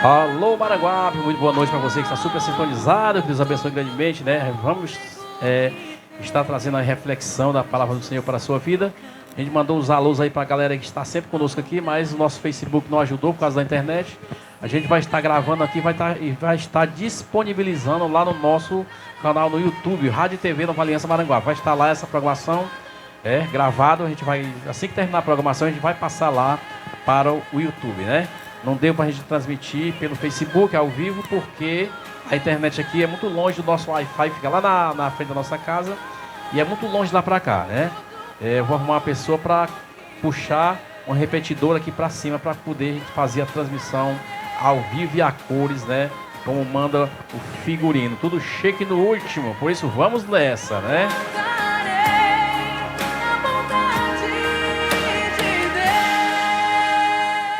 Alô Maranguape, muito boa noite para você que está super sintonizado, que Deus abençoe grandemente, né? Vamos estar trazendo a reflexão da palavra do Senhor para a sua vida. A gente mandou uns alôs aí para a galera que está sempre conosco aqui, mas o nosso Facebook não ajudou por causa da internet. A gente vai estar gravando aqui e vai estar disponibilizando lá no nosso canal no YouTube, Rádio e TV Nova Aliança Maranguape. Vai estar lá essa programação gravado. A gente vai, assim que terminar a programação, a gente vai passar lá para o YouTube, né? Não deu para a gente transmitir pelo Facebook ao vivo, porque a internet aqui é muito longe do nosso Wi-Fi, fica lá na frente da nossa casa e é muito longe lá para cá, né? Eu vou arrumar uma pessoa para puxar um repetidor aqui para cima para poder a gente fazer a transmissão ao vivo e a cores, né? Como manda o figurino, tudo chique no último, por isso vamos nessa, né?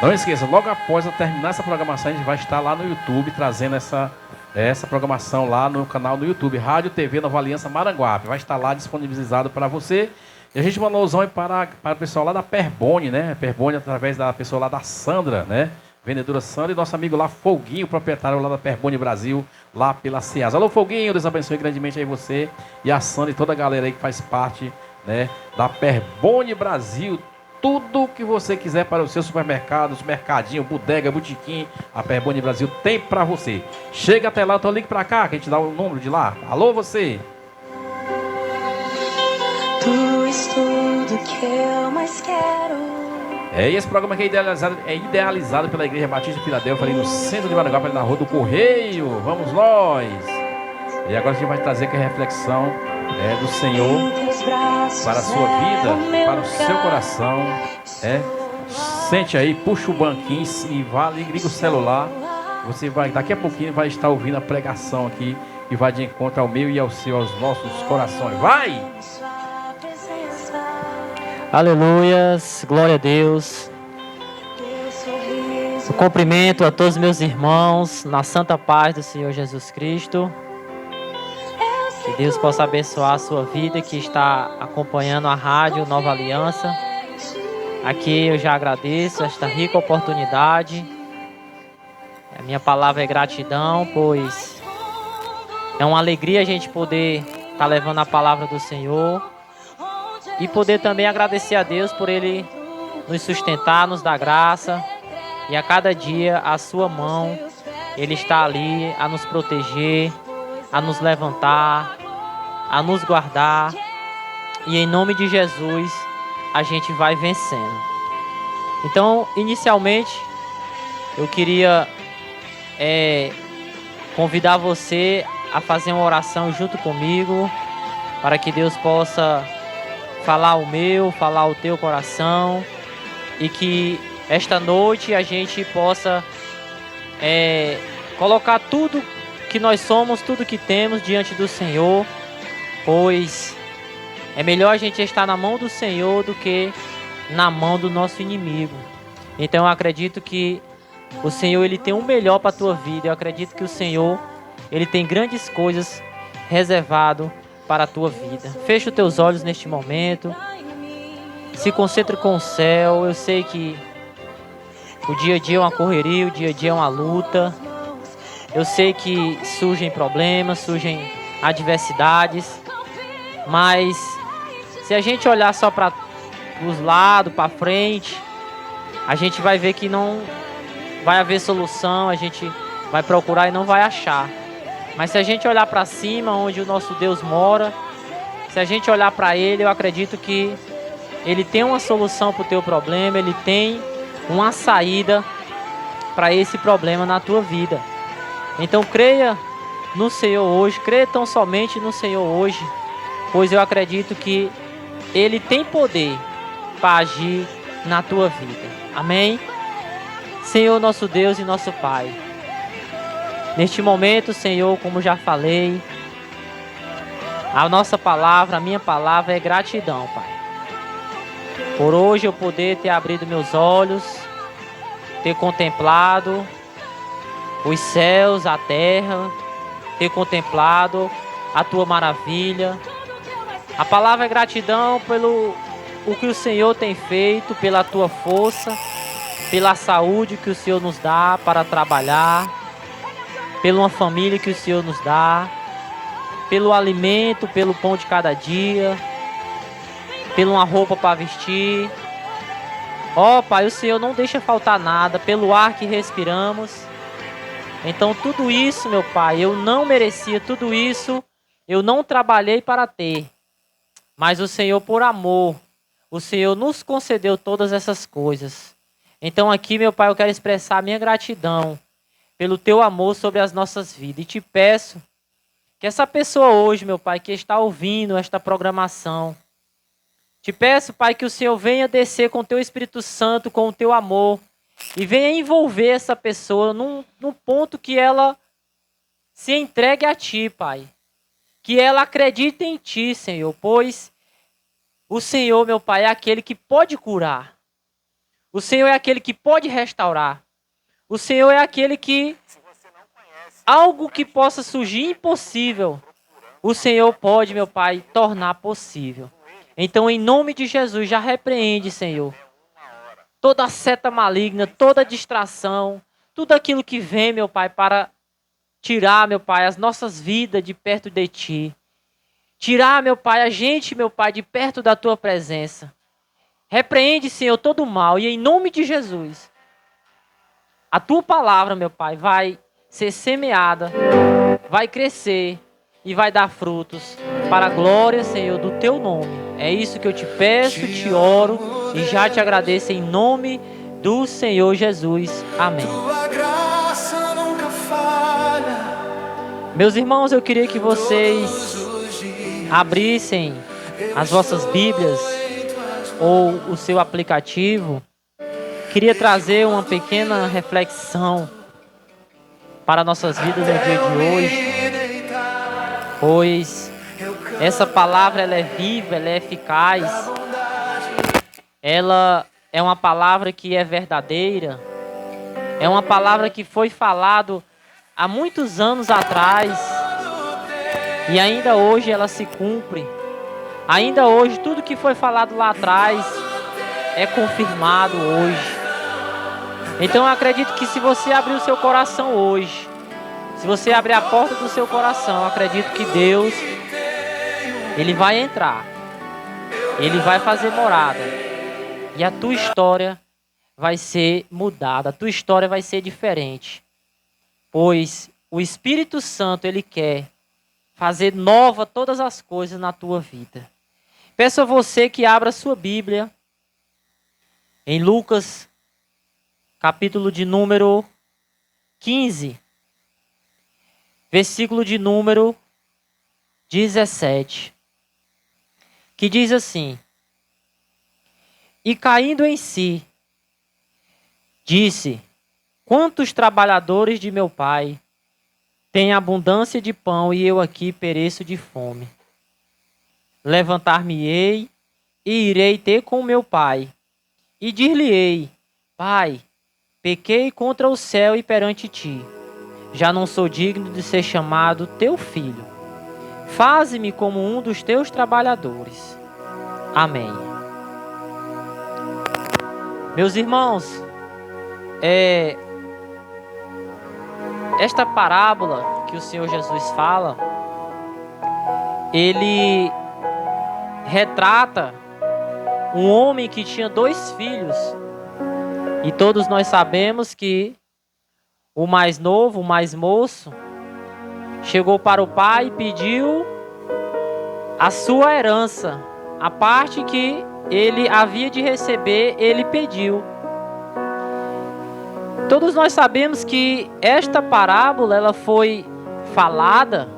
Não esqueça, logo após eu terminar essa programação, a gente vai estar lá no YouTube, trazendo essa programação lá no canal do YouTube, Rádio TV Nova Aliança Maranguape. Vai estar lá disponibilizado para você. E a gente mandou um zão para o pessoal lá da Perbone, né? Perbone através da pessoa lá da Sandra, né? Vendedora Sandra e nosso amigo lá, Foguinho, proprietário lá da Perbone Brasil, lá pela Ceasa. Alô, Foguinho, Deus abençoe grandemente aí você e a Sandra e toda a galera aí que faz parte, né, da Perbone Brasil. Tudo que você quiser para o seu supermercado, mercadinho, bodega, botequim, a Perbone Brasil tem para você. Chega até lá, então ligue para cá, que a gente dá o número de lá. Alô, você! Tu és tudo que eu mais quero. Esse programa aqui é idealizado pela Igreja Batista de Filadélfia, ali no centro de Maranguape, ali na Rua do Correio. Vamos nós! E agora a gente vai trazer aqui a reflexão do Senhor para a sua vida, para o seu coração. Sente aí, puxa o banquinho e vá, liga o celular. Você vai, daqui a pouquinho, vai estar ouvindo a pregação aqui que vai de encontro ao meu e ao seu, aos nossos corações. Vai! Aleluias, glória a Deus. Eu cumprimento a todos meus irmãos na santa paz do Senhor Jesus Cristo. Que Deus possa abençoar a sua vida que está acompanhando a Rádio Nova Aliança. Aqui eu já agradeço esta rica oportunidade. A minha palavra é gratidão, pois é uma alegria a gente poder estar levando a palavra do Senhor e poder também agradecer a Deus por Ele nos sustentar, nos dar graça, e a cada dia a sua mão, Ele está ali a nos proteger, a nos levantar, a nos guardar, e em nome de Jesus a gente vai vencendo. Então, inicialmente, eu queria convidar você a fazer uma oração junto comigo, para que Deus possa falar o meu, falar o teu coração, e que esta noite a gente possa colocar tudo que nós somos, tudo que temos diante do Senhor, pois é melhor a gente estar na mão do Senhor do que na mão do nosso inimigo. Então eu acredito que o Senhor, Ele tem o melhor para a tua vida. Eu acredito que o Senhor, Ele tem grandes coisas reservado para a tua vida. Fecha os teus olhos neste momento. Se concentre com o céu. Eu sei que o dia a dia é uma correria, o dia a dia é uma luta. Eu sei que surgem problemas, surgem adversidades. Mas se a gente olhar só para os lados, para frente, a gente vai ver que não vai haver solução. A gente vai procurar e não vai achar. Mas se a gente olhar para cima, onde o nosso Deus mora, se a gente olhar para Ele, eu acredito que Ele tem uma solução para o teu problema, Ele tem uma saída para esse problema na tua vida. Então creia no Senhor hoje, creia tão somente no Senhor hoje, pois eu acredito que Ele tem poder para agir na tua vida. Amém? Senhor, nosso Deus e nosso Pai, neste momento, Senhor, como já falei, a nossa palavra, a minha palavra é gratidão, Pai. Por hoje eu poder ter abrido meus olhos, ter contemplado os céus, a terra, ter contemplado a Tua maravilha. A palavra é gratidão pelo o que o Senhor tem feito, pela Tua força, pela saúde que o Senhor nos dá para trabalhar, pela uma família que o Senhor nos dá, pelo alimento, pelo pão de cada dia, pela uma roupa para vestir. Ó, Pai, o Senhor não deixa faltar nada, pelo ar que respiramos. Então tudo isso, meu Pai, eu não merecia, tudo isso eu não trabalhei para ter. Mas o Senhor, por amor, o Senhor nos concedeu todas essas coisas. Então aqui, meu Pai, eu quero expressar a minha gratidão pelo Teu amor sobre as nossas vidas. E te peço que essa pessoa hoje, meu Pai, que está ouvindo esta programação, te peço, Pai, que o Senhor venha descer com o Teu Espírito Santo, com o Teu amor, e venha envolver essa pessoa num ponto que ela se entregue a Ti, Pai. Que ela acredite em Ti, Senhor, pois o Senhor, meu Pai, é aquele que pode curar. O Senhor é aquele que pode restaurar. O Senhor é aquele que, algo que possa surgir impossível, o Senhor pode, meu Pai, tornar possível. Então, em nome de Jesus, já repreende, Senhor, toda seta maligna, toda distração, tudo aquilo que vem, meu Pai, para tirar, meu Pai, as nossas vidas de perto de Ti. Tirar, meu Pai, a gente, meu Pai, de perto da Tua presença. Repreende, Senhor, todo o mal. E em nome de Jesus, a Tua palavra, meu Pai, vai ser semeada, vai crescer e vai dar frutos para a glória, Senhor, do Teu nome. É isso que eu te peço, te oro e já te agradeço em nome do Senhor Jesus. Amém. Meus irmãos, eu queria que vocês abrissem as vossas Bíblias ou o seu aplicativo. Queria trazer uma pequena reflexão para nossas vidas no dia de hoje, pois essa palavra ela é viva, ela é eficaz, ela é uma palavra que é verdadeira, é uma palavra que foi falado há muitos anos atrás e ainda hoje ela se cumpre. Ainda hoje tudo que foi falado lá atrás é confirmado hoje. Então eu acredito que se você abrir o seu coração hoje, se você abrir a porta do seu coração, eu acredito que Deus, Ele vai entrar, Ele vai fazer morada e a tua história vai ser mudada, a tua história vai ser diferente, pois o Espírito Santo, Ele quer fazer nova todas as coisas na tua vida. Peço a você que abra a sua Bíblia em Lucas, capítulo de número 15, versículo de número 17, que diz assim: E caindo em si, disse: Quantos trabalhadores de meu pai têm abundância de pão e eu aqui pereço de fome? Levantar-me-ei e irei ter com meu pai, e dir-lhe-ei: Pai, pequei contra o céu e perante ti. Já não sou digno de ser chamado teu filho. Faze-me como um dos teus trabalhadores. Amém. Meus irmãos, esta parábola que o Senhor Jesus fala, ele retrata um homem que tinha 2 filhos. E todos nós sabemos que o mais novo, o mais moço, chegou para o pai e pediu a sua herança. A parte que ele havia de receber, ele pediu. Todos nós sabemos que esta parábola ela foi falada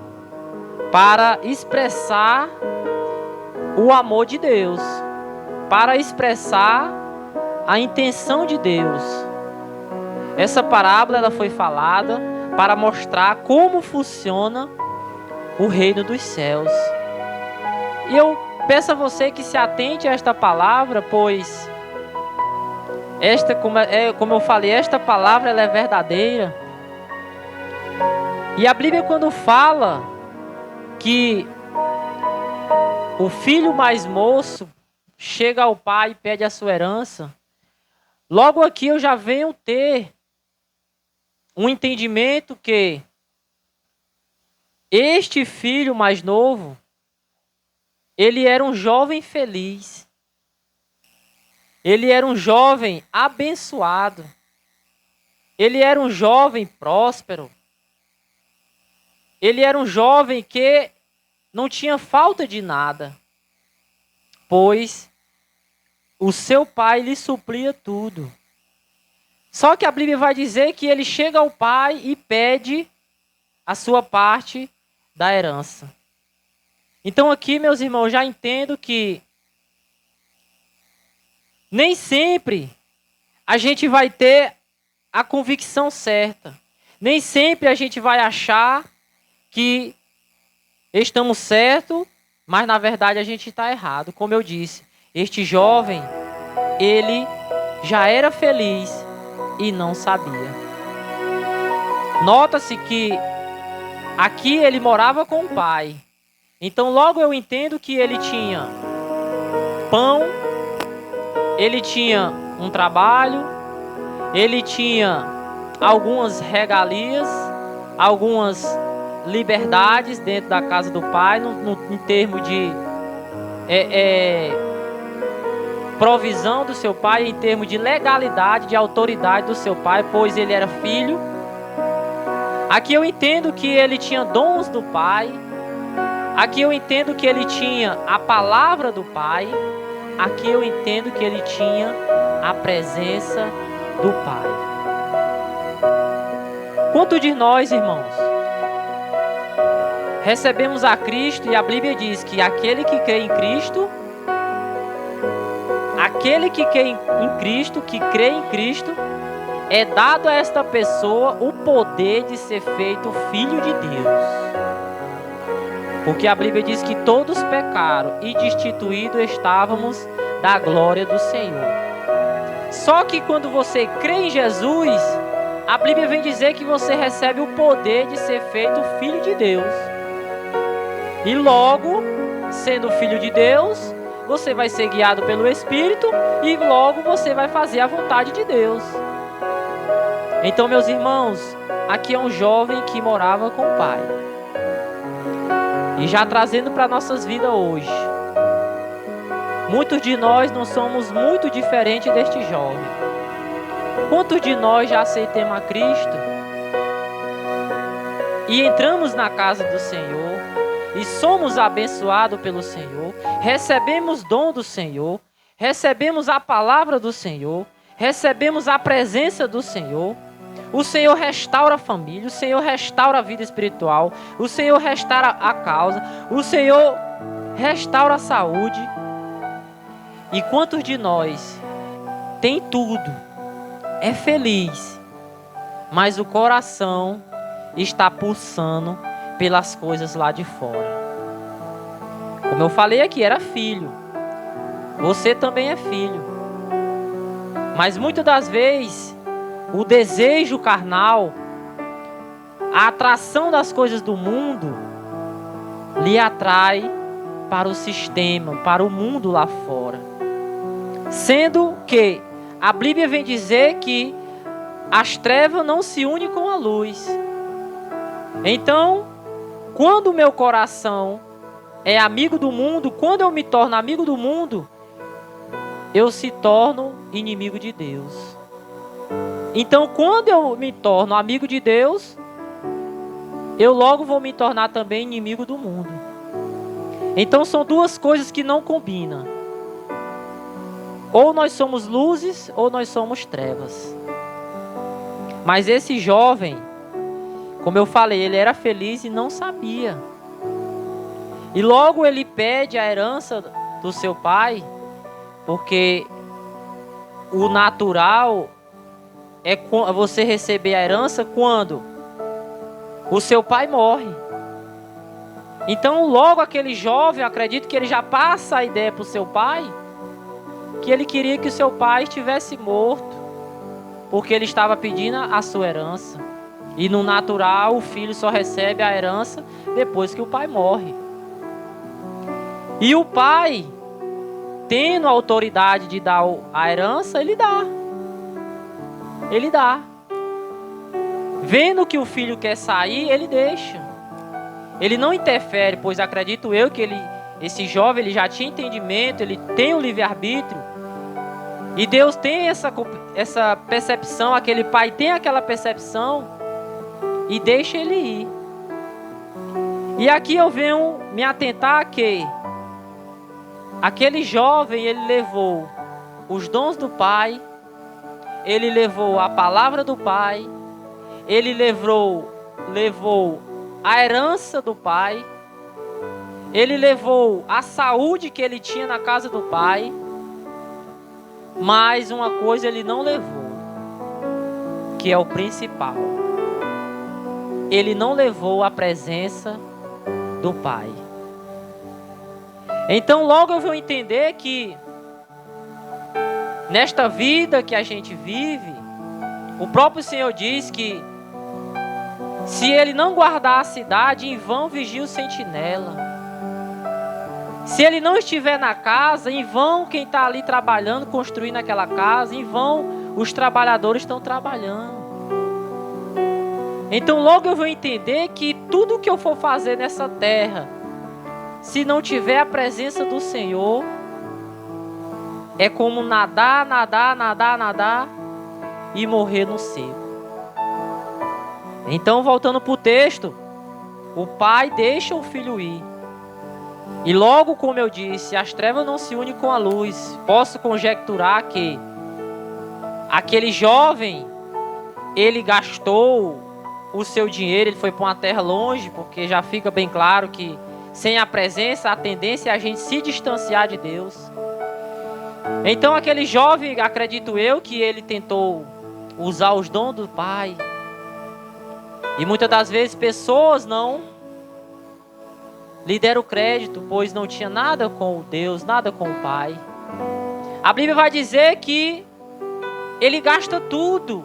para expressar o amor de Deus, para expressar a intenção de Deus. Essa parábola ela foi falada para mostrar como funciona o reino dos céus. E eu peço a você que se atente a esta palavra, pois como eu falei, esta palavra ela é verdadeira. E a Bíblia, quando fala que o filho mais moço chega ao pai e pede a sua herança, Logo aqui eu já venho ter um entendimento que este filho mais novo, ele era um jovem feliz. Ele era um jovem abençoado. Ele era um jovem próspero. Ele era um jovem que não tinha falta de nada, pois o seu pai lhe supria tudo. Só que a Bíblia vai dizer que ele chega ao pai e pede a sua parte da herança. Então aqui, meus irmãos, já entendo que nem sempre a gente vai ter a convicção certa. Nem sempre a gente vai achar que estamos certos, mas na verdade a gente está errado. Como eu disse, este jovem, ele já era feliz e não sabia. Nota-se que aqui ele morava com o pai. Então logo eu entendo que ele tinha pão, ele tinha um trabalho, ele tinha algumas regalias, algumas liberdades dentro da casa do pai, em termos de provisão do seu pai, em termos de legalidade, de autoridade do seu pai, pois ele era filho. Aqui eu entendo que ele tinha dons do pai. Aqui eu entendo que ele tinha a palavra do pai. Aqui eu entendo que ele tinha a presença do pai. Quanto de nós, irmãos, recebemos a Cristo, e a Bíblia diz que aquele que crê em Cristo, que crê em Cristo, é dado a esta pessoa o poder de ser feito filho de Deus. Porque a Bíblia diz que todos pecaram e destituídos estávamos da glória do Senhor. Só que quando você crê em Jesus, a Bíblia vem dizer que você recebe o poder de ser feito filho de Deus. E logo, sendo filho de Deus, você vai ser guiado pelo Espírito e logo você vai fazer a vontade de Deus. Então, meus irmãos, aqui é um jovem que morava com o pai. E já trazendo para nossas vidas hoje, muitos de nós não somos muito diferentes deste jovem. Quantos de nós já aceitamos a Cristo e entramos na casa do Senhor e somos abençoados pelo Senhor, recebemos dom do Senhor, recebemos a palavra do Senhor, recebemos a presença do Senhor. O Senhor restaura a família, o Senhor restaura a vida espiritual, o Senhor restaura a causa, o Senhor restaura a saúde. E quantos de nós tem tudo, é feliz, mas o coração está pulsando pelas coisas lá de fora? Como eu falei aqui, era filho. Você também é filho. Mas muitas das vezes o desejo carnal, a atração das coisas do mundo, lhe atrai para o sistema, para o mundo lá fora. Sendo que a Bíblia vem dizer que as trevas não se unem com a luz. Então, quando o meu coração é amigo do mundo, quando eu me torno amigo do mundo, eu se torno inimigo de Deus. Então, quando eu me torno amigo de Deus, eu logo vou me tornar também inimigo do mundo. Então, são duas coisas que não combinam. Ou nós somos luzes, ou nós somos trevas. Mas esse jovem, como eu falei, ele era feliz e não sabia. E logo ele pede a herança do seu pai, porque o natural é você receber a herança quando o seu pai morre. Então logo aquele jovem, eu acredito que ele já passa a ideia para o seu pai, que ele queria que o seu pai estivesse morto, porque ele estava pedindo a sua herança. E no natural o filho só recebe a herança depois que o pai morre. E o pai, tendo a autoridade de dar a herança, ele dá. ele dá. Vendo que o filho quer sair, ele deixa. Ele não interfere, pois acredito eu que esse jovem ele já tinha entendimento, ele tem o livre-arbítrio. E Deus tem essa percepção, aquele pai tem aquela percepção e deixa ele ir. E aqui eu venho me atentar que aquele jovem, ele levou os dons do pai, ele levou a palavra do pai, ele levou a herança do pai, ele levou a saúde que ele tinha na casa do pai, mas uma coisa ele não levou, que é o principal. Ele não levou a presença do pai. Então logo eu vou entender que nesta vida que a gente vive, o próprio Senhor diz que se ele não guardar a cidade, em vão vigia o sentinela. Se ele não estiver na casa, em vão quem está ali trabalhando, construindo aquela casa, em vão os trabalhadores estão trabalhando. Então logo eu vou entender que tudo que eu for fazer nessa terra, se não tiver a presença do Senhor, é como nadar e morrer no seco. Então voltando para o texto, o pai deixa o filho ir. E logo, como eu disse, as trevas não se unem com a luz. Posso conjecturar que aquele jovem, ele gastou o seu dinheiro, ele foi para uma terra longe, porque já fica bem claro que sem a presença, a tendência é a gente se distanciar de Deus. Então aquele jovem, acredito eu, que ele tentou usar os dons do pai. E muitas das vezes pessoas não lhe deram crédito, pois não tinha nada com Deus, nada com o pai. A Bíblia vai dizer que ele gasta tudo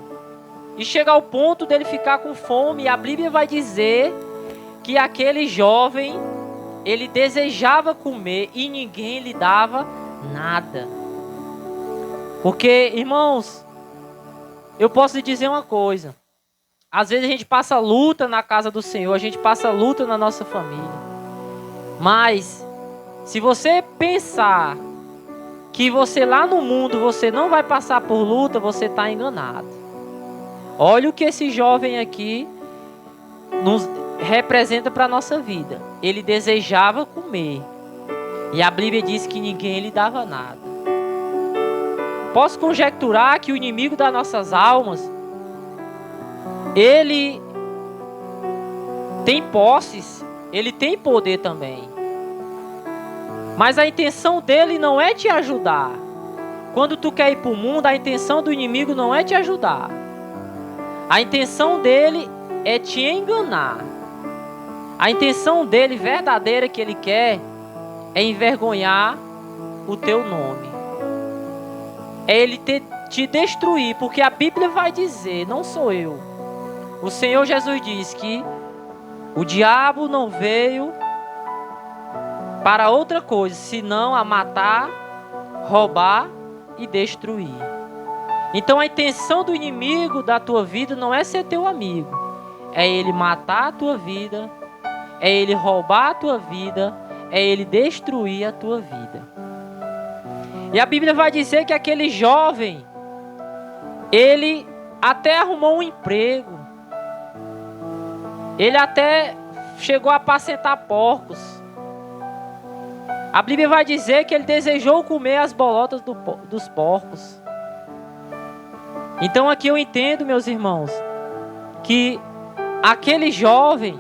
e chega ao ponto dele ficar com fome. E a Bíblia vai dizer que aquele jovem, ele desejava comer e ninguém lhe dava nada. Porque, irmãos, eu posso lhe dizer uma coisa. Às vezes a gente passa luta na casa do Senhor, a gente passa luta na nossa família. Mas, se você pensar que você lá no mundo, você não vai passar por luta, você está enganado. Olha o que esse jovem aqui nos representa para a nossa vida. Ele desejava comer. E a Bíblia diz que ninguém lhe dava nada. Posso conjecturar que o inimigo das nossas almas, ele tem posses, ele tem poder também. Mas a intenção dele não é te ajudar. Quando tu quer ir para o mundo, a intenção do inimigo não é te ajudar. A intenção dele é te enganar. A intenção dele verdadeira que ele quer é envergonhar o teu nome. É ele te destruir, porque a Bíblia vai dizer, não sou eu. O Senhor Jesus diz que o diabo não veio para outra coisa, senão a matar, roubar e destruir. Então a intenção do inimigo da tua vida não é ser teu amigo. É ele matar a tua vida, é ele roubar a tua vida, é ele destruir a tua vida. E a Bíblia vai dizer que aquele jovem, ele até arrumou um emprego. Ele até chegou a apacentar porcos. A Bíblia vai dizer que ele desejou comer as bolotas dos porcos. Então aqui eu entendo, meus irmãos, que aquele jovem,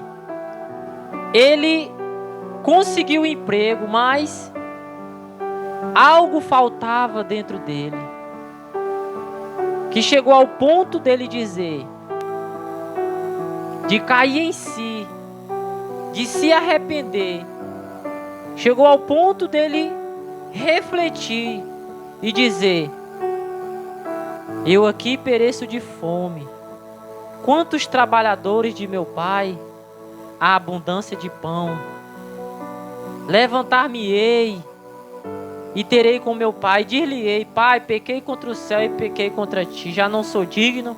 ele conseguiu um emprego, mas algo faltava dentro dele, que chegou ao ponto dele dizer, de cair em si, de se arrepender. Chegou ao ponto dele refletir e dizer: eu aqui pereço de fome. Quantos trabalhadores de meu pai há abundância de pão? Levantar-me-ei e terei com meu pai, dir-lhe-ei: Pai, pequei contra o céu e pequei contra ti, já não sou digno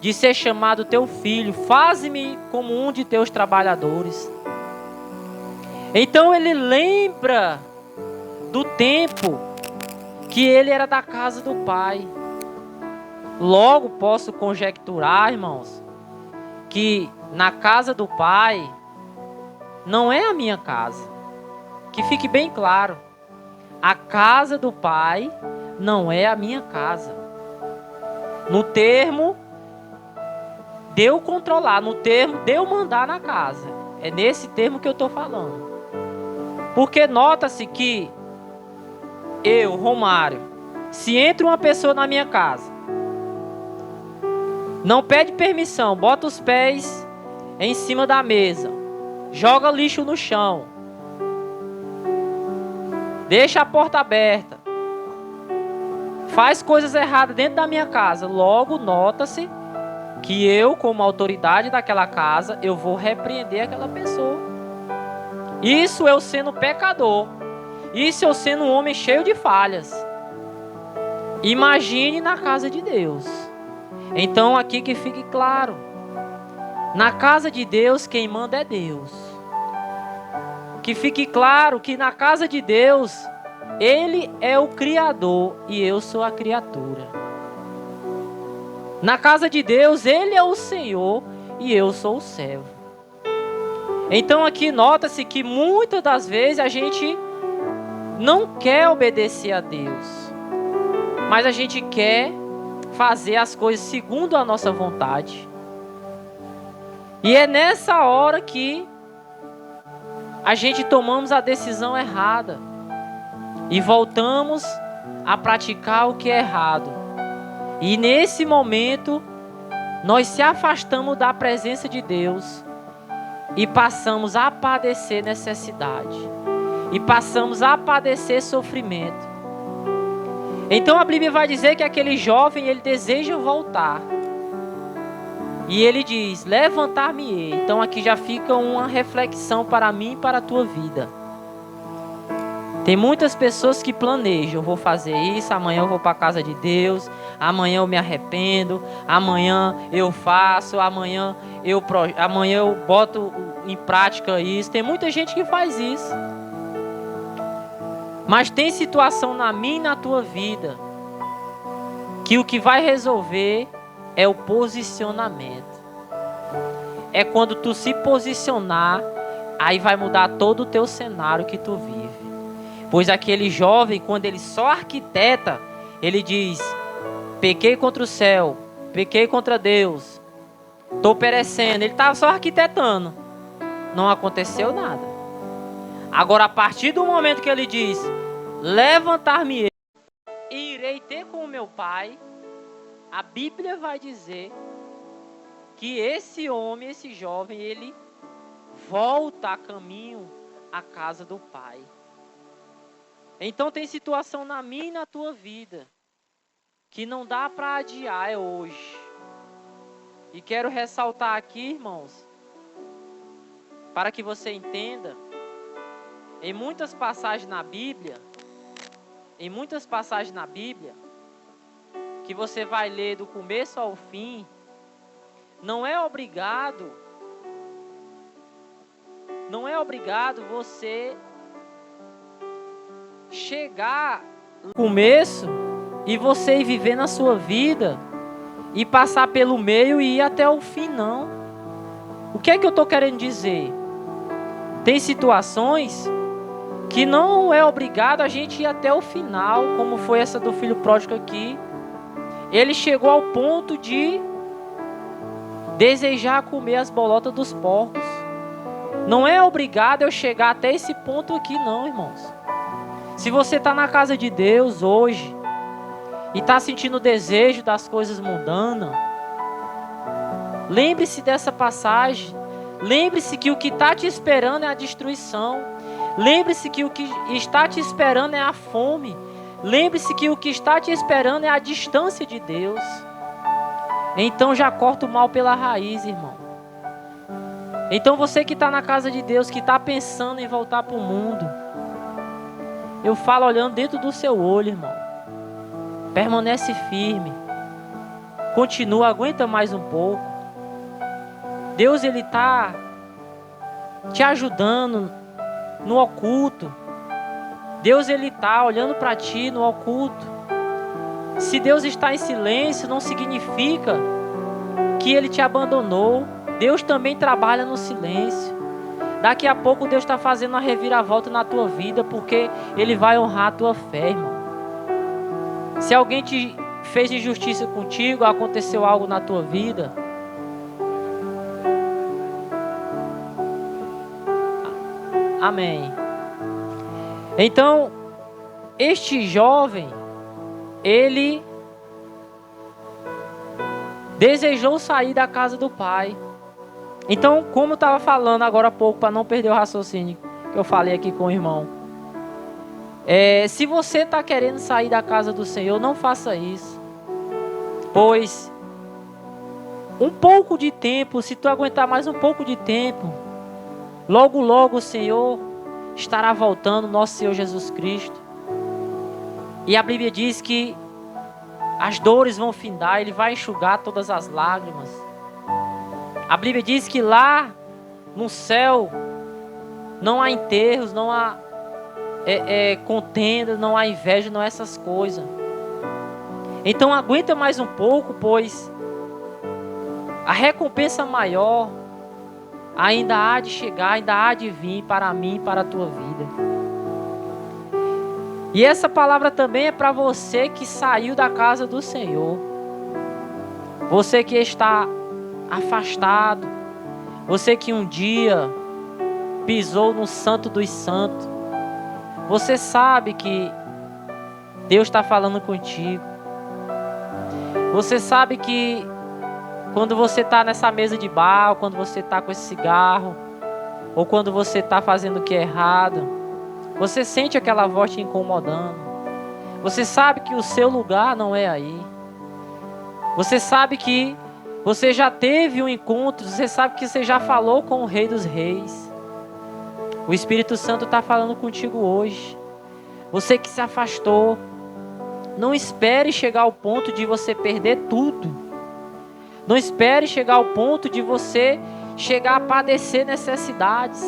de ser chamado teu filho, faze-me como um de teus trabalhadores. Então ele lembra do tempo que ele era da casa do pai. Logo posso conjecturar, irmãos, que na casa do pai não é a minha casa. Que fique bem claro. A casa do pai não é a minha casa. No termo de eu controlar, no termo de eu mandar na casa. É nesse termo que eu estou falando. Porque nota-se que eu, Romário, se entra uma pessoa na minha casa, não pede permissão, bota os pés em cima da mesa, joga lixo no chão, deixa a porta aberta, faz coisas erradas dentro da minha casa, logo nota-se que eu, como autoridade daquela casa, eu vou repreender aquela pessoa. Isso eu sendo pecador, isso eu sendo um homem cheio de falhas. Imagine na casa de Deus. Então aqui que fique claro, na casa de Deus quem manda é Deus. Que fique claro que na casa de Deus Ele é o Criador e eu sou a criatura. Na casa de Deus Ele é o Senhor e eu sou o servo. Então aqui nota-se que muitas das vezes a gente não quer obedecer a Deus, mas a gente quer fazer as coisas segundo a nossa vontade. E é nessa hora que a gente tomamos a decisão errada e voltamos a praticar o que é errado. E nesse momento nós se afastamos da presença de Deus e passamos a padecer necessidade e passamos a padecer sofrimento. Então a Bíblia vai dizer que aquele jovem, ele deseja voltar. E ele diz: levantar-me-ei. Então aqui já fica uma reflexão para mim e para a tua vida. Tem muitas pessoas que planejam: eu vou fazer isso, amanhã eu vou para a casa de Deus, amanhã eu me arrependo, amanhã eu faço, amanhã eu boto em prática isso. Tem muita gente que faz isso. Mas tem situação na minha e na tua vida que o que vai resolver é o posicionamento. É quando tu se posicionar, aí vai mudar todo o teu cenário que tu vive. Pois aquele jovem, quando ele só arquiteta, ele diz: pequei contra o céu, pequei contra Deus, estou perecendo. Ele estava só arquitetando, não aconteceu nada. Agora, a partir do momento que ele diz: levantar-me-ei e irei ter com o meu pai, a Bíblia vai dizer que esse homem, esse jovem, ele volta a caminho à casa do pai. Então tem situação na minha e na tua vida que não dá para adiar, é hoje. E quero ressaltar aqui, irmãos, para que você entenda, em muitas passagens na Bíblia, que você vai ler do começo ao fim, não é obrigado você chegar no começo e você ir viver na sua vida e passar pelo meio e ir até o fim, não. O que é que eu estou querendo dizer? Tem situações que não é obrigado a gente ir até o final, como foi essa do filho pródigo aqui. Ele chegou ao ponto de desejar comer as bolotas dos porcos. Não é obrigado eu chegar até esse ponto aqui, não, irmãos. Se você está na casa de Deus hoje e está sentindo o desejo das coisas mundanas, lembre-se dessa passagem. Lembre-se que o que está te esperando é a destruição. Lembre-se que o que está te esperando é a fome. Lembre-se que o que está te esperando é a distância de Deus. Então já corta o mal pela raiz, irmão. Então você que está na casa de Deus, que está pensando em voltar para o mundo, Eu falo olhando dentro do seu olho, irmão. Permanece firme. Continua, aguenta mais um pouco. Deus, Ele está te ajudando no oculto. Deus, Ele está olhando para ti no oculto. Se Deus está em silêncio, não significa que Ele te abandonou. Deus também trabalha no silêncio. Daqui a pouco Deus está fazendo uma reviravolta na tua vida, porque Ele vai honrar a tua fé, irmão. Se alguém te fez injustiça contigo, aconteceu algo na tua vida, amém. Então, este jovem, ele desejou sair da casa do pai. Então, como eu estava falando agora há pouco, para não perder o raciocínio que eu falei aqui com o irmão, se você está querendo sair da casa do Senhor, não faça isso. Pois um pouco de tempo, se tu aguentar mais um pouco de tempo, logo logo o Senhor estará voltando, nosso Senhor Jesus Cristo. E a Bíblia diz que as dores vão findar, Ele vai enxugar todas as lágrimas. A Bíblia diz que lá no céu não há enterros, não há contendas, não há inveja, não há essas coisas. Então aguenta mais um pouco, pois a recompensa maior ainda há de chegar, ainda há de vir para mim e para a tua vida. E essa palavra também é para você que saiu da casa do Senhor. Você que está afastado. Você que um dia pisou no Santo dos Santos. Você sabe que Deus está falando contigo. Você sabe que quando você está nessa mesa de bar, ou quando você está com esse cigarro, ou quando você está fazendo o que é errado, você sente aquela voz te incomodando. Você sabe que o seu lugar não é aí. Você sabe que você já teve um encontro, você sabe que você já falou com o Rei dos Reis. O Espírito Santo está falando contigo hoje. Você que se afastou, não espere chegar ao ponto de você perder tudo. Não espere chegar ao ponto de você chegar a padecer necessidades.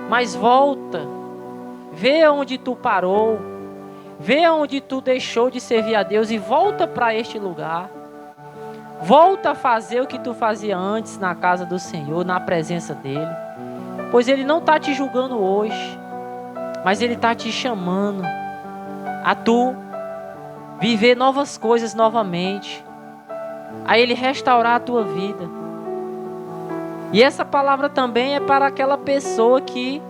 Mas volta. Vê onde tu parou. Vê onde tu deixou de servir a Deus e volta para este lugar. Volta a fazer o que tu fazia antes na casa do Senhor, na presença dEle. Pois Ele não está te julgando hoje, mas Ele está te chamando a tu viver novas coisas novamente, a Ele restaurar a tua vida. E essa palavra também é para aquela pessoa que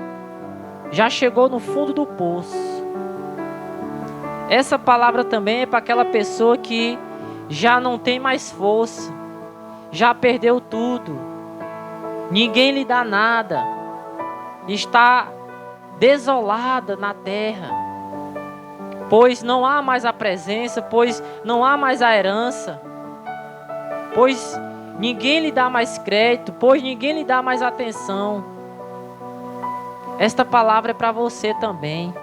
já chegou no fundo do poço. Essa palavra também é para aquela pessoa que já não tem mais força, já perdeu tudo, ninguém lhe dá nada, está desolada na terra, pois não há mais a presença, pois não há mais a herança, pois ninguém lhe dá mais crédito, pois ninguém lhe dá mais atenção. Esta palavra é para você também.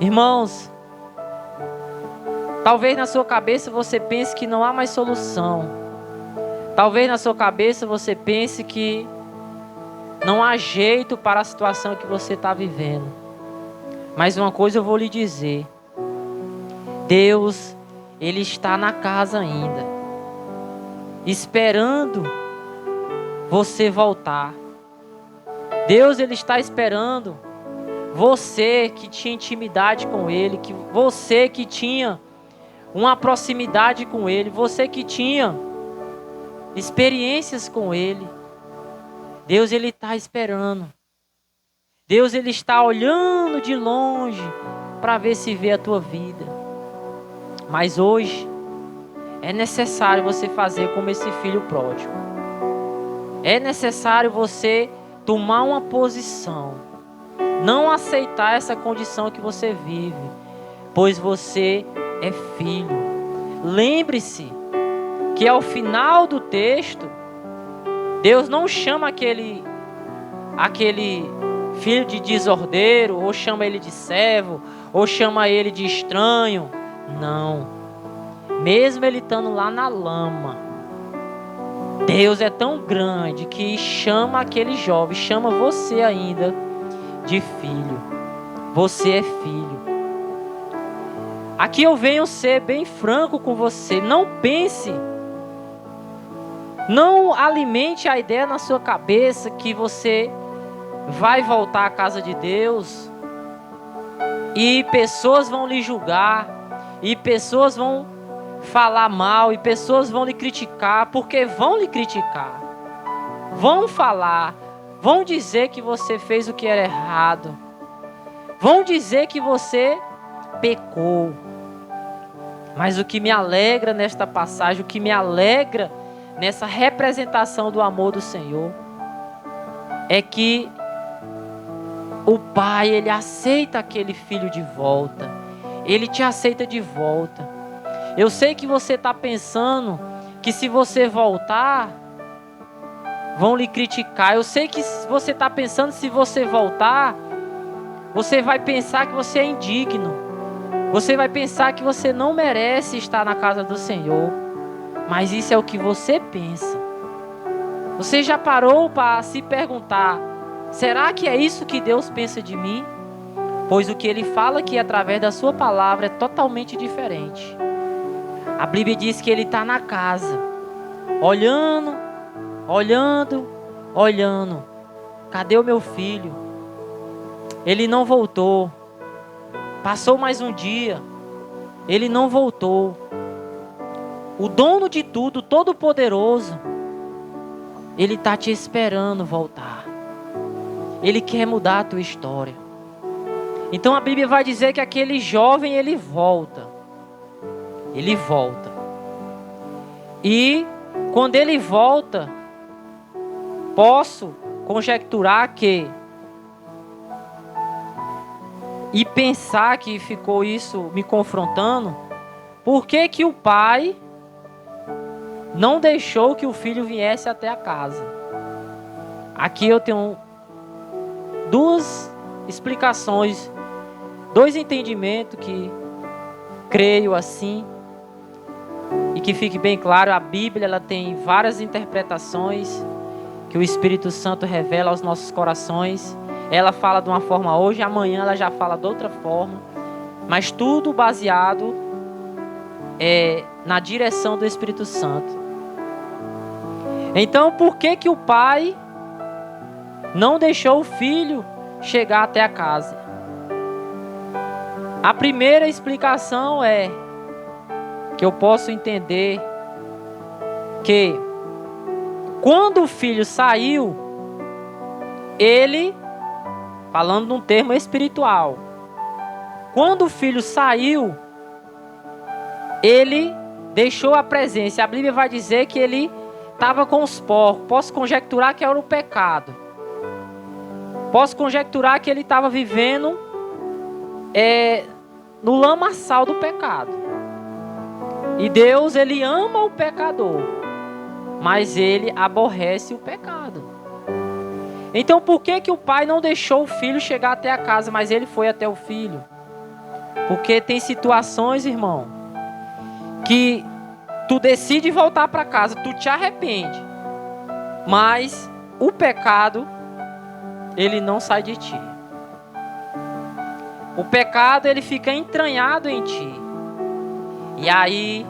Irmãos, talvez na sua cabeça você pense que não há mais solução. Talvez na sua cabeça você pense que não há jeito para a situação que você está vivendo. Mas uma coisa eu vou lhe dizer. Deus, Ele está na casa ainda, esperando você voltar. Deus, Ele está esperando você que tinha intimidade com Ele, que você que tinha uma proximidade com Ele, você que tinha experiências com Ele. Deus, Ele está esperando. Deus, Ele está olhando de longe para ver se vê a tua vida. Mas hoje é necessário você fazer como esse filho pródigo. É necessário você tomar uma posição, não aceitar essa condição que você vive, pois você é filho. Lembre-se que ao final do texto, Deus não chama aquele filho de desordeiro, ou chama ele de servo, ou chama ele de estranho. Não. Mesmo ele estando lá na lama, Deus é tão grande que chama aquele jovem, chama você ainda de filho. Você é filho. Aqui eu venho ser bem franco com você. Não pense, não alimente a ideia na sua cabeça que você vai voltar à casa de Deus e pessoas vão lhe julgar, e pessoas vão falar mal, e pessoas vão lhe criticar, porque vão lhe criticar, vão falar, vão dizer que você fez o que era errado, vão dizer que você pecou. Mas o que me alegra nesta passagem, o que me alegra nessa representação do amor do Senhor, é que o Pai, Ele aceita aquele filho de volta. Ele te aceita de volta. Eu sei que você está pensando que se você voltar, vão lhe criticar. Eu sei que você está pensando, se você voltar, você vai pensar que você é indigno. Você vai pensar que você não merece estar na casa do Senhor. Mas isso é o que você pensa. Você já parou para se perguntar: será que é isso que Deus pensa de mim? Pois o que Ele fala aqui através da sua palavra é totalmente diferente. A Bíblia diz que Ele está na casa, olhando, olhando, olhando. Cadê o meu filho? Ele não voltou. Passou mais um dia, ele não voltou. O dono de tudo, todo-poderoso, Ele está te esperando voltar. Ele quer mudar a tua história. Então a Bíblia vai dizer que aquele jovem, ele volta. Ele volta. E quando ele volta, posso conjecturar que, e pensar que ficou isso me confrontando, por que que o pai não deixou que o filho viesse até a casa? Aqui eu tenho duas explicações, dois entendimentos que creio assim, e que fique bem claro, a Bíblia ela tem várias interpretações que o Espírito Santo revela aos nossos corações. Ela fala de uma forma hoje, amanhã ela já fala de outra forma, mas tudo baseado na direção do Espírito Santo. Então, por que que o pai não deixou o filho chegar até a casa? A primeira explicação é que eu posso entender que quando o filho saiu, ele, falando num termo espiritual, quando o filho saiu, ele deixou a presença. A Bíblia vai dizer que ele estava com os porcos. Posso conjecturar que era o pecado. Posso conjecturar que ele estava vivendo no lamaçal do pecado. E Deus, Ele ama o pecador, mas Ele aborrece o pecado. Então por que que o pai não deixou o filho chegar até a casa, mas ele foi até o filho? Porque tem situações, irmão, que tu decide voltar para casa, tu te arrepende, mas o pecado, ele não sai de ti. O pecado, ele fica entranhado em ti. E aí,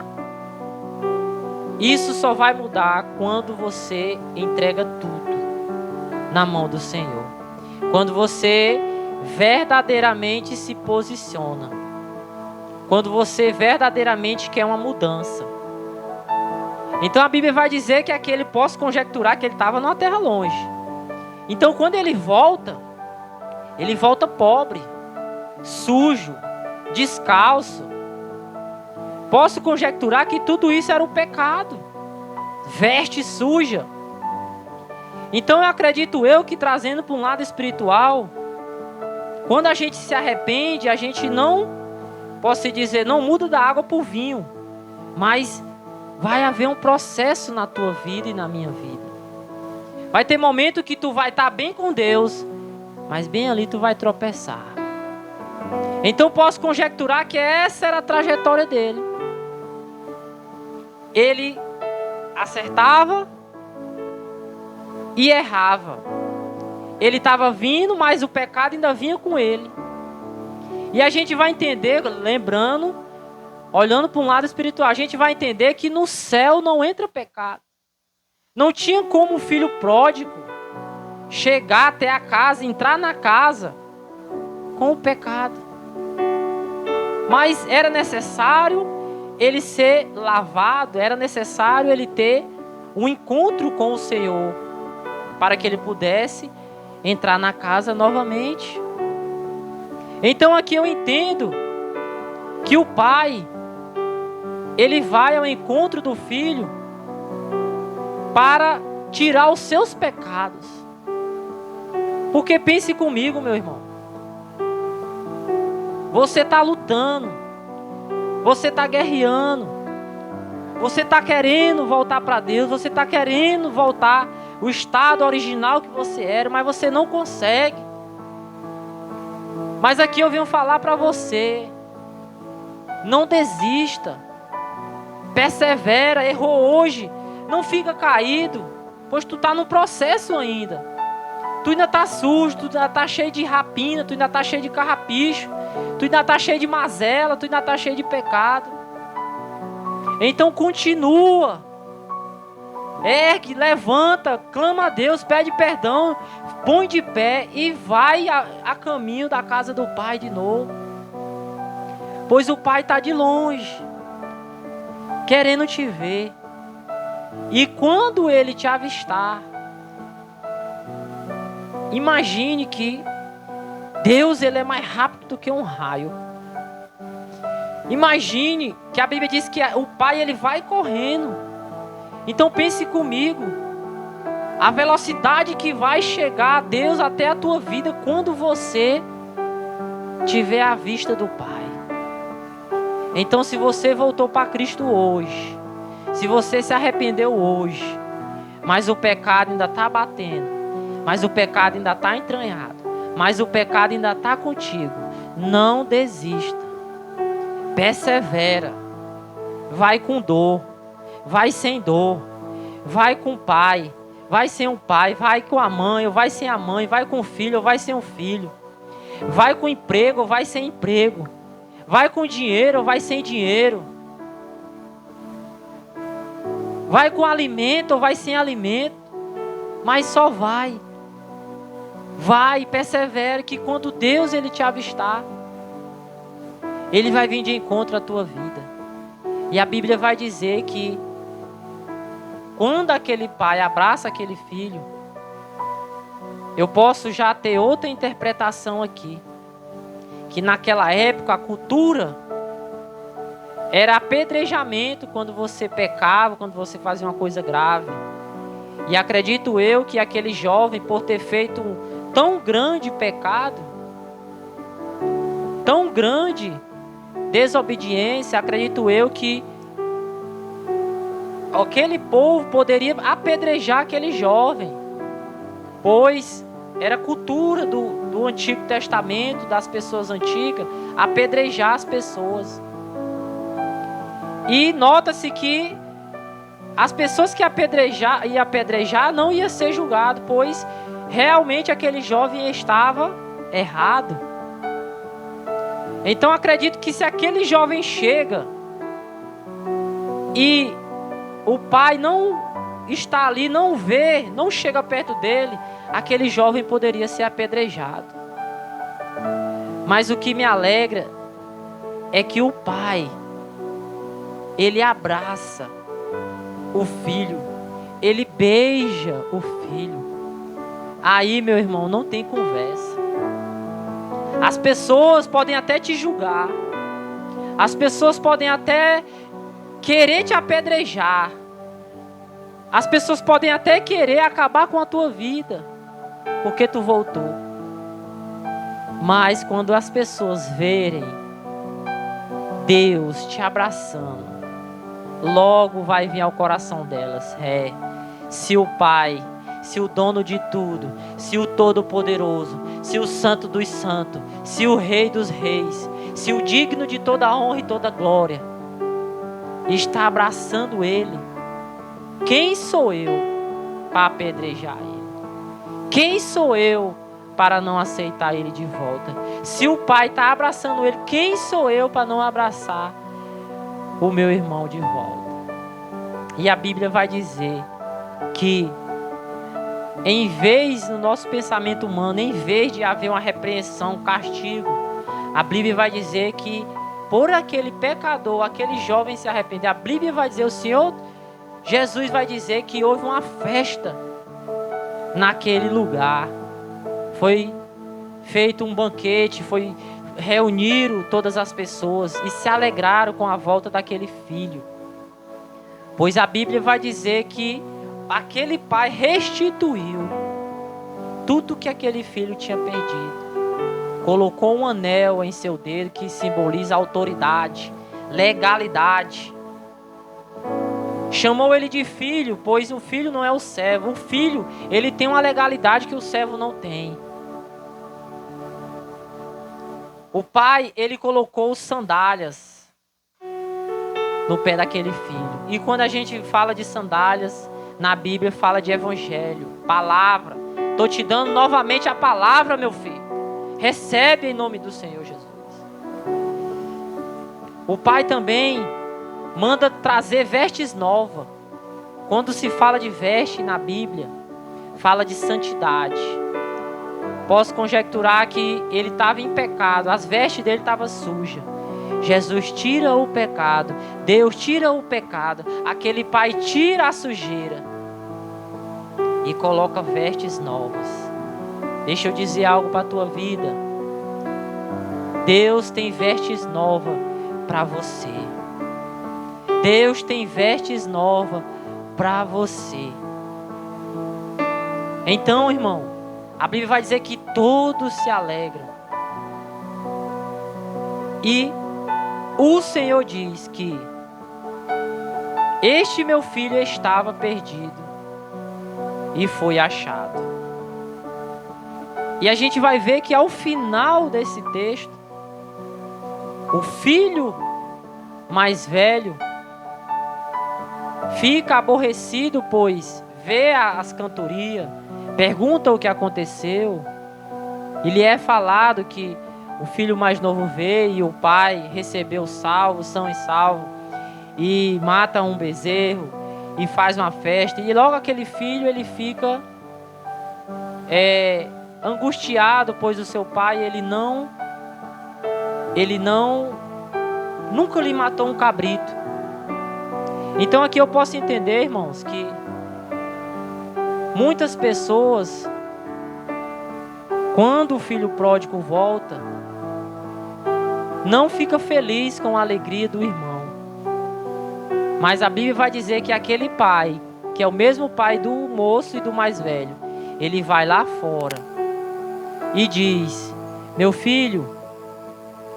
isso só vai mudar quando você entrega tudo na mão do Senhor. Quando você verdadeiramente se posiciona. Quando você verdadeiramente quer uma mudança. Então a Bíblia vai dizer que aquele, posso conjecturar que ele estava numa terra longe. Então quando ele volta pobre, sujo, descalço. Posso conjecturar que tudo isso era um pecado. Veste suja. Então eu acredito que trazendo para um lado espiritual, quando a gente se arrepende, a gente não, posso dizer, não muda da água para o vinho. Mas vai haver um processo na tua vida e na minha vida. Vai ter momento que tu vai estar bem com Deus, mas bem ali tu vai tropeçar. Então posso conjecturar que essa era a trajetória dele. Ele acertava e errava. Ele estava vindo, mas o pecado ainda vinha com ele. E a gente vai entender, lembrando, olhando para um lado espiritual, a gente vai entender que no céu não entra pecado. Não tinha como o filho pródigo chegar até a casa, entrar na casa com o pecado. Mas era necessário ele ser lavado, era necessário ele ter um encontro com o Senhor para que ele pudesse entrar na casa novamente. Então aqui eu entendo que o pai, ele vai ao encontro do filho para tirar os seus pecados. Porque pense comigo, meu irmão. Você está lutando. Você está guerreando. Você está querendo voltar para Deus. Você está querendo voltar ao estado original que você era, mas você não consegue. Mas aqui eu venho falar para você. Não desista. Persevera. Errou hoje. Não fica caído, pois tu está no processo ainda. Tu ainda está sujo, tu ainda está cheio de rapina, tu ainda está cheio de carrapicho, tu ainda está cheio de mazela, tu ainda está cheio de pecado. Então continua. Ergue, levanta, clama a Deus, pede perdão, põe de pé e vai a caminho da casa do Pai de novo. Pois o Pai está de longe, querendo te ver. E quando Ele te avistar, imagine que Deus, Ele é mais rápido do que um raio. Imagine que a Bíblia diz que o Pai, Ele vai correndo. Então pense comigo, a velocidade que vai chegar a Deus até a tua vida quando você tiver a vista do Pai. Então se você voltou para Cristo hoje, se você se arrependeu hoje, mas o pecado ainda está batendo, mas o pecado ainda está entranhado, mas o pecado ainda está contigo, não desista. Persevera. Vai com dor. Vai sem dor. Vai com o pai. Vai sem o pai. Vai com a mãe ou vai sem a mãe. Vai com o filho ou vai sem o filho. Vai com emprego ou vai sem emprego. Vai com dinheiro ou vai sem dinheiro. Vai com alimento ou vai sem alimento. Mas só vai. Vai, persevere, que quando Deus Ele te avistar, Ele vai vir de encontro à tua vida. E a Bíblia vai dizer que quando aquele pai abraça aquele filho, eu posso já ter outra interpretação aqui. Que naquela época a cultura era apedrejamento quando você pecava, quando você fazia uma coisa grave. E acredito eu que aquele jovem, por ter feito um tão grande pecado, tão grande desobediência, acredito eu que aquele povo poderia apedrejar aquele jovem, pois era cultura do Antigo Testamento, das pessoas antigas, apedrejar as pessoas. E nota-se que as pessoas que iam apedrejar não iam ser julgadas, pois realmente aquele jovem estava errado. Então acredito que se aquele jovem chega e o pai não está ali, não vê, não chega perto dele, aquele jovem poderia ser apedrejado. Mas o que me alegra é que o pai, ele abraça o filho, ele beija o filho. Aí, meu irmão, não tem conversa. As pessoas podem até te julgar. As pessoas podem até querer te apedrejar. As pessoas podem até querer acabar com a tua vida, porque tu voltou. Mas quando as pessoas verem Deus te abraçando, logo vai vir ao coração delas: se o Pai, se o dono de tudo, se o Todo-Poderoso, se o Santo dos Santos, se o Rei dos Reis, se o digno de toda honra e toda glória está abraçando ele, quem sou eu para apedrejar ele? Quem sou eu para não aceitar ele de volta? Se o Pai está abraçando ele, quem sou eu para não abraçar o meu irmão de volta? E a Bíblia vai dizer que, em vez, no nosso pensamento humano, em vez de haver uma repreensão, um castigo, a Bíblia vai dizer que por aquele pecador, aquele jovem se arrepender, a Bíblia vai dizer, o Senhor Jesus vai dizer que houve uma festa naquele lugar. Foi feito um banquete, reuniram todas as pessoas e se alegraram com a volta daquele filho. Pois a Bíblia vai dizer que aquele pai restituiu tudo que aquele filho tinha perdido. Colocou um anel em seu dedo que simboliza autoridade, legalidade. Chamou ele de filho, pois o filho não é o servo. O filho, ele tem uma legalidade que o servo não tem. O pai, ele colocou sandálias no pé daquele filho. E quando a gente fala de sandálias, na Bíblia fala de evangelho, palavra. Estou te dando novamente a palavra, meu filho. Recebe em nome do Senhor Jesus. O pai também manda trazer vestes novas. Quando se fala de veste na Bíblia, fala de santidade. Posso conjecturar que ele estava em pecado, as vestes dele estavam sujas. Jesus tira o pecado, Deus tira o pecado, aquele pai tira a sujeira e coloca vestes novas. Deixa eu dizer algo para a tua vida. Deus tem vestes novas para você. Deus tem vestes novas para você. Então, irmão, a Bíblia vai dizer que todos se alegram. E o Senhor diz que este meu filho estava perdido e foi achado. E a gente vai ver que ao final desse texto, o filho mais velho fica aborrecido, pois vê as cantorias, pergunta o que aconteceu. E lhe é falado que o filho mais novo veio e o pai recebeu salvo, são e salvo, e mata um bezerro e faz uma festa. E logo aquele filho, ele fica angustiado, pois o seu pai, ele nunca lhe matou um cabrito. Então aqui eu posso entender, irmãos, que muitas pessoas, quando o filho pródigo volta, não fica feliz com a alegria do irmão. Mas a Bíblia vai dizer que aquele pai, que é o mesmo pai do moço e do mais velho, ele vai lá fora e diz: meu filho,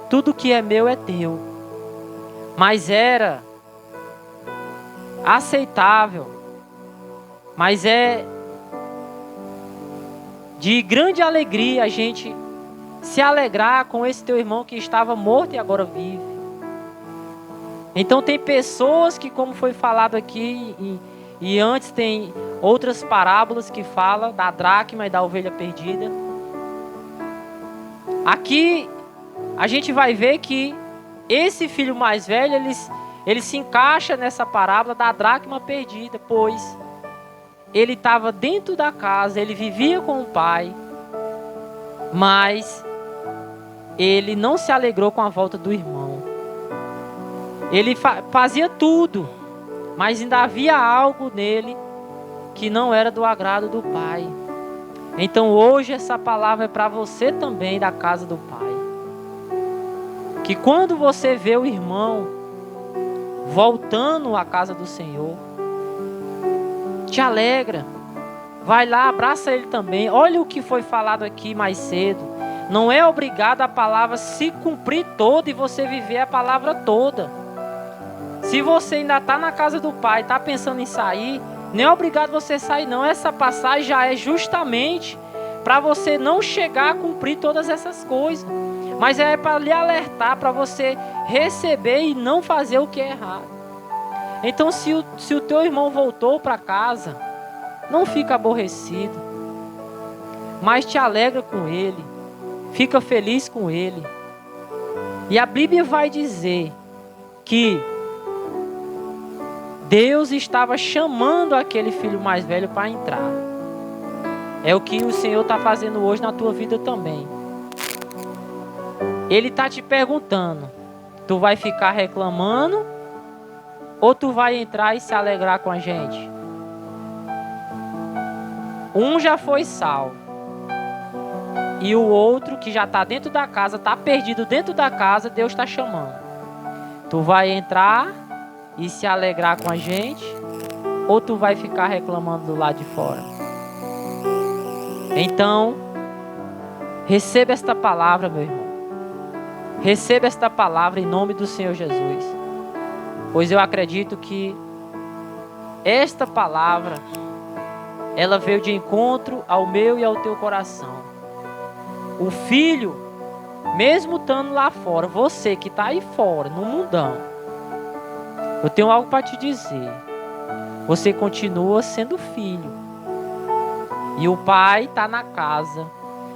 tudo que é meu é teu. Mas era aceitável, mas é de grande alegria a gente se alegrar com esse teu irmão que estava morto e agora vive. Então tem pessoas que, como foi falado aqui, e antes tem outras parábolas que falam da dracma e da ovelha perdida. Aqui a gente vai ver que esse filho mais velho, ele se encaixa nessa parábola da dracma perdida, pois ele estava dentro da casa, ele vivia com o pai, mas ele não se alegrou com a volta do irmão. Ele fazia tudo, mas ainda havia algo nele que não era do agrado do pai. Então hoje essa palavra é para você também, da casa do pai. Que quando você vê o irmão voltando à casa do Senhor, te alegra. Vai lá, abraça ele também. Olha o que foi falado aqui mais cedo. Não é obrigado a palavra se cumprir toda e você viver a palavra toda. Se você ainda está na casa do pai, está pensando em sair, nem é obrigado você sair não. Essa passagem já é justamente para você não chegar a cumprir todas essas coisas. Mas é para lhe alertar, para você receber e não fazer o que é errado. Então, se o teu irmão voltou para casa, não fica aborrecido, mas te alegra com ele, fica feliz com ele. E a Bíblia vai dizer que Deus estava chamando aquele filho mais velho para entrar. É o que o Senhor está fazendo hoje na tua vida também. Ele está te perguntando: tu vai ficar reclamando ou tu vai entrar e se alegrar com a gente? Um já foi salvo e o outro que já está dentro da casa, está perdido dentro da casa, Deus está chamando. Tu vai entrar e se alegrar com a gente ou tu vai ficar reclamando do lado de fora? Então, receba esta palavra, meu irmão. Receba esta palavra em nome do Senhor Jesus. Pois eu acredito que esta palavra, ela veio de encontro ao meu e ao teu coração. O filho, mesmo estando lá fora, você que está aí fora, no mundão, eu tenho algo para te dizer. Você continua sendo filho. E o pai está na casa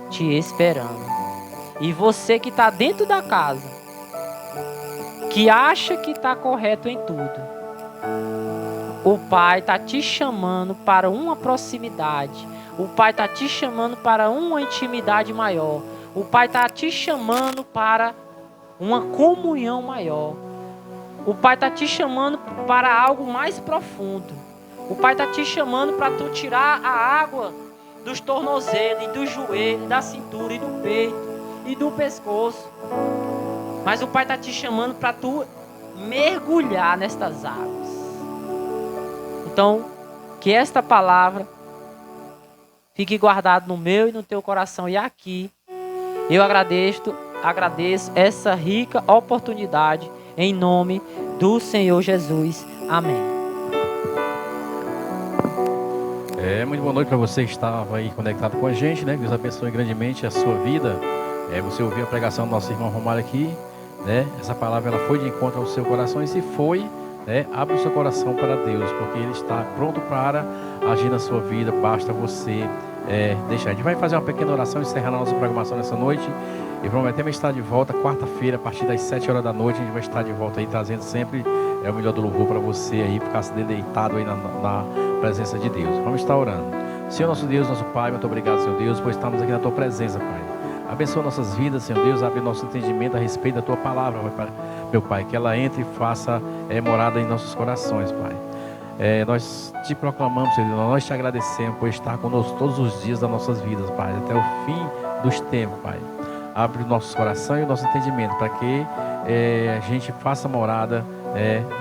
te esperando. E você que está dentro da casa, que acha que está correto em tudo, o pai está te chamando para uma proximidade. O pai está te chamando para uma intimidade maior. O pai está te chamando para uma comunhão maior. O pai está te chamando para algo mais profundo. O pai está te chamando para tu tirar a água dos tornozelos, e do joelho, da cintura e do peito e do pescoço. Mas o pai está te chamando para tu mergulhar nestas águas. Então, que esta palavra fique guardada no meu e no teu coração. E aqui eu agradeço essa rica oportunidade em nome do Senhor Jesus. Amém. Muito boa noite para você que estava aí conectado com a gente, né? Deus abençoe grandemente a sua vida. Você ouviu a pregação do nosso irmão Romário aqui, né? Essa palavra ela foi de encontro ao seu coração, e se foi, né? Abre o seu coração para Deus, porque Ele está pronto para agir na sua vida. Basta você deixar. A gente vai fazer uma pequena oração encerrando a nossa programação nessa noite, e prometemos estar de volta quarta-feira a partir das 7 horas da noite. A gente vai estar de volta aí trazendo sempre o melhor do louvor para você aí, ficar se deitado aí na presença de Deus. Vamos estar orando. Senhor nosso Deus, nosso Pai, muito obrigado, Senhor Deus, por estarmos aqui na Tua presença, Pai. Abençoa nossas vidas, Senhor Deus, abre nosso entendimento a respeito da Tua palavra, meu Pai, que ela entre e faça morada em nossos corações, Pai. Nós te proclamamos, Senhor Deus, nós te agradecemos por estar conosco todos os dias das nossas vidas, Pai, até o fim dos tempos, Pai. Abre o nosso coração e o nosso entendimento para que a gente faça morada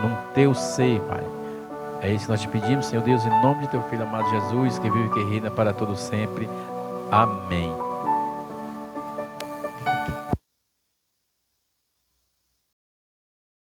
no Teu seio, Pai. É isso que nós te pedimos, Senhor Deus, em nome de Teu Filho amado Jesus, que vive e que reina para todo sempre. Amém.